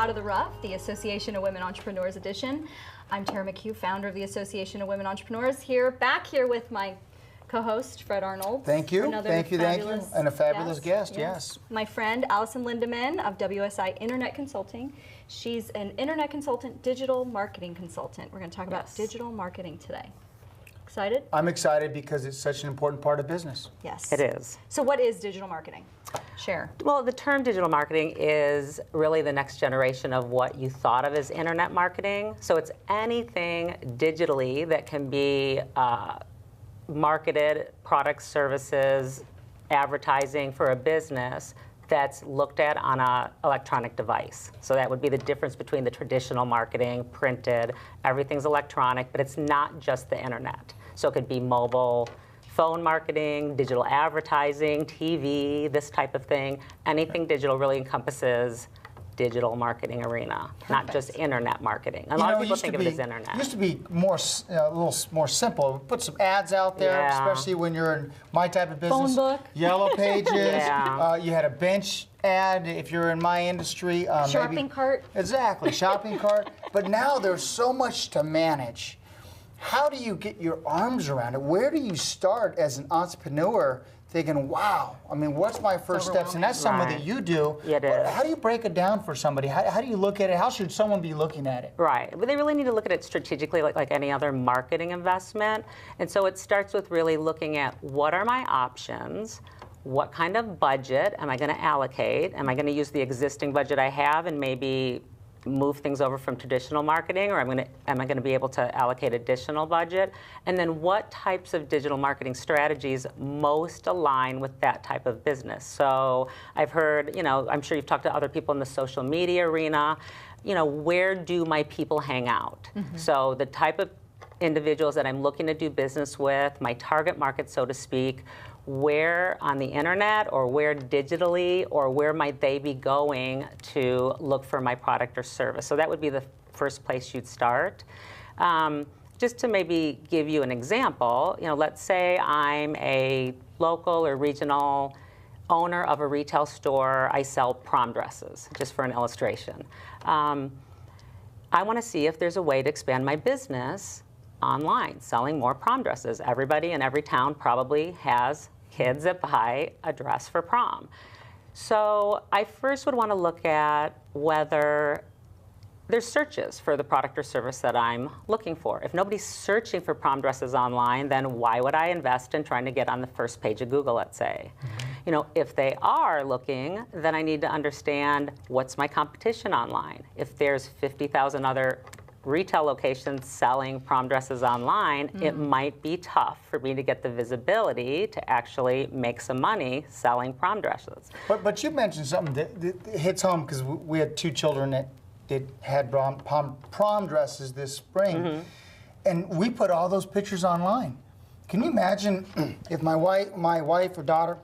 Out of the Rough, the Association of Women Entrepreneurs edition. I'm Tara McHugh, founder of the Association of Women Entrepreneurs, back here with my co-host, Fred Arnold. Thank you, thank you. And a fabulous guest, yes. My friend, Alison Lindemann of WSI Internet Consulting. She's an internet consultant, digital marketing consultant. We're going to talk about digital marketing today. Excited? I'm excited because it's such an important part of business. Yes. It is. So what is digital marketing? Share. Well, the term digital marketing is really the next generation of what you thought of as internet marketing. So it's anything digitally that can be marketed, products, services, advertising for a business that's looked at on an electronic device. So that would be the difference between the traditional marketing, printed, everything's electronic, but it's not just the internet. So it could be mobile, phone marketing, digital advertising, TV, this type of thing. Anything digital really encompasses digital marketing arena, not just internet marketing. A lot of people think of it as internet. It used to be more, a little more simple. Put some ads out there, especially when you're in my type of business. Phone book. Yellow pages. You had a bench ad if you're in my industry. Shopping cart. Exactly, shopping cart. But now there's so much to manage. How do you get your arms around it? Where do you start as an entrepreneur thinking, wow, I mean, what's my first steps? And that's something that you do. It is. How do you break it down for somebody? How do you look at it? How should someone be looking at it? Right. But they really need to look at it strategically like any other marketing investment. And so it starts with really looking at what are my options? What kind of budget am I going to allocate? Am I going to use the existing budget I have and maybe move things over from traditional marketing, or am I going to be able to allocate additional budget? And then what types of digital marketing strategies most align with that type of business? So I've heard, I'm sure you've talked to other people in the social media arena, where do my people hang out? So the type of individuals that I'm looking to do business with, my target market, so to speak, where on the internet or where digitally or where might they be going to look for my product or service? So that would be the first place you'd start. Just to maybe give you an example, let's say I'm a local or regional owner of a retail store. I sell prom dresses, just for an illustration. I want to see if there's a way to expand my business online, selling more prom dresses. Everybody in every town probably has kids that buy a dress for prom. So I first would want to look at whether there's searches for the product or service that I'm looking for. If nobody's searching for prom dresses online, then why would I invest in trying to get on the first page of Google, let's say? If they are looking, then I need to understand what's my competition online. If there's 50,000 other retail locations selling prom dresses online, it might be tough for me to get the visibility to actually make some money selling prom dresses. But you mentioned something that hits home, because we had two children that had prom dresses this spring, and we put all those pictures online. Can you imagine if my wife or daughter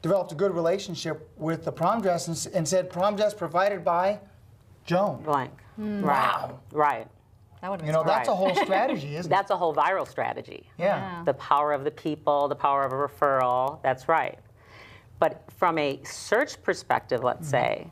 developed a good relationship with the prom dress and said, prom dress provided by Joan? Blank. Wow. Right. That that's a whole strategy, isn't it? That's a whole viral strategy. Yeah. The power of the people, the power of a referral, that's right. But from a search perspective, let's say,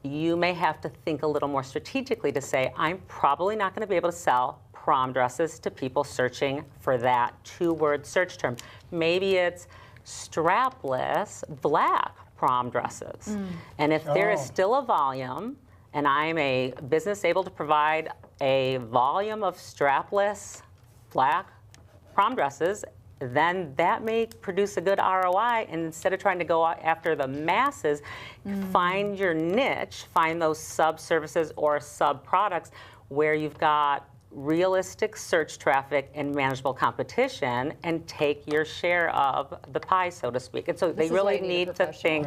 you may have to think a little more strategically to say, I'm probably not going to be able to sell prom dresses to people searching for that two-word search term. Maybe it's strapless black prom dresses. And if there is still a volume, and I'm a business able to provide a volume of strapless black prom dresses, then that may produce a good ROI. And instead of trying to go after the masses, find your niche, find those sub-services or sub-products where you've got realistic search traffic and manageable competition, and take your share of the pie, so to speak. And so they really need to think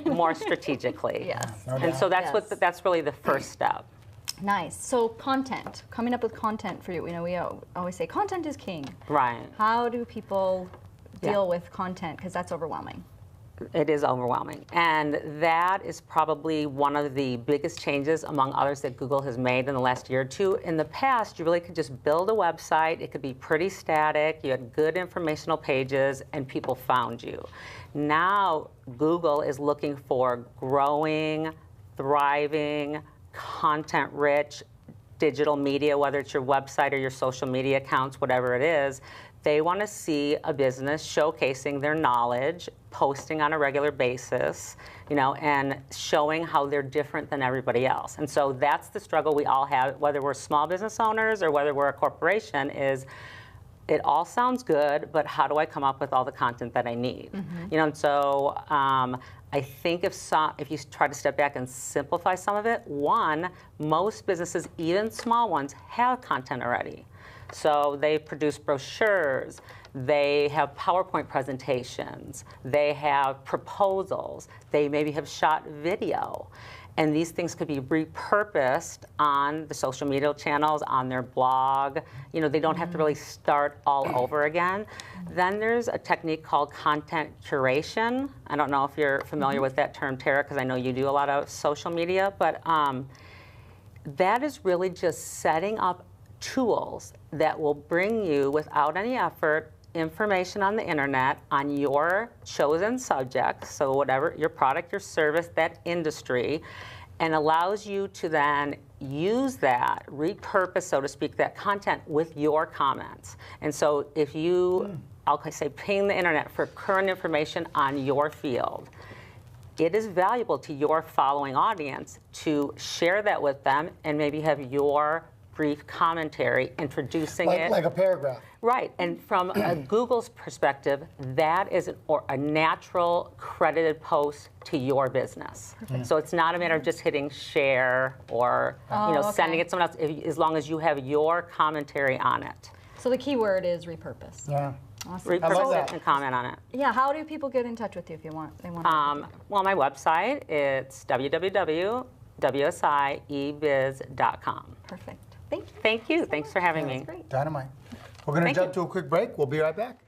more strategically. And so that's really the first step. Nice. So content, coming up with content for you. We always say content is king. Right. How do people deal with content? Because that's overwhelming. It is overwhelming. And that is probably one of the biggest changes among others that Google has made in the last year or two. In the past, you really could just build a website. It could be pretty static. You had good informational pages, and people found you. Now, Google is looking for growing, thriving, content-rich digital media, whether it's your website or your social media accounts, whatever it is. They want to see a business showcasing their knowledge, posting on a regular basis, you know, and showing how they're different than everybody else. And so that's the struggle we all have, whether we're small business owners or whether we're a corporation, is it all sounds good, but how do I come up with all the content that I need? You know, and so I think if you try to step back and simplify some of it, one, most businesses, even small ones, have content already. So they produce brochures, they have PowerPoint presentations, they have proposals, they maybe have shot video. And these things could be repurposed on the social media channels, on their blog. You know, they don't have to really start all over again. Then there's a technique called content curation. I don't know if you're familiar with that term, Tara, because I know you do a lot of social media, but that is really just setting up tools that will bring you, without any effort, information on the internet on your chosen subject, so whatever, your product, your service, that industry, and allows you to then use that, repurpose, so to speak, that content with your comments. And so if you, I'll say, ping the internet for current information on your field, it is valuable to your following audience to share that with them and maybe have your brief commentary introducing it. Like a paragraph. Right, and from Google's perspective, that is a natural credited post to your business. So it's not a matter of just hitting share or sending it to someone else, as long as you have your commentary on it. So the key word is repurpose. Yeah. Awesome. Repurpose it and comment on it. Yeah, how do people get in touch with you if they want to? Well, my website, it's www.wsiebiz.com. Perfect. Thank you. Thank you. Thanks for having me. That's great. Dynamite. We're going to jump to a quick break. We'll be right back.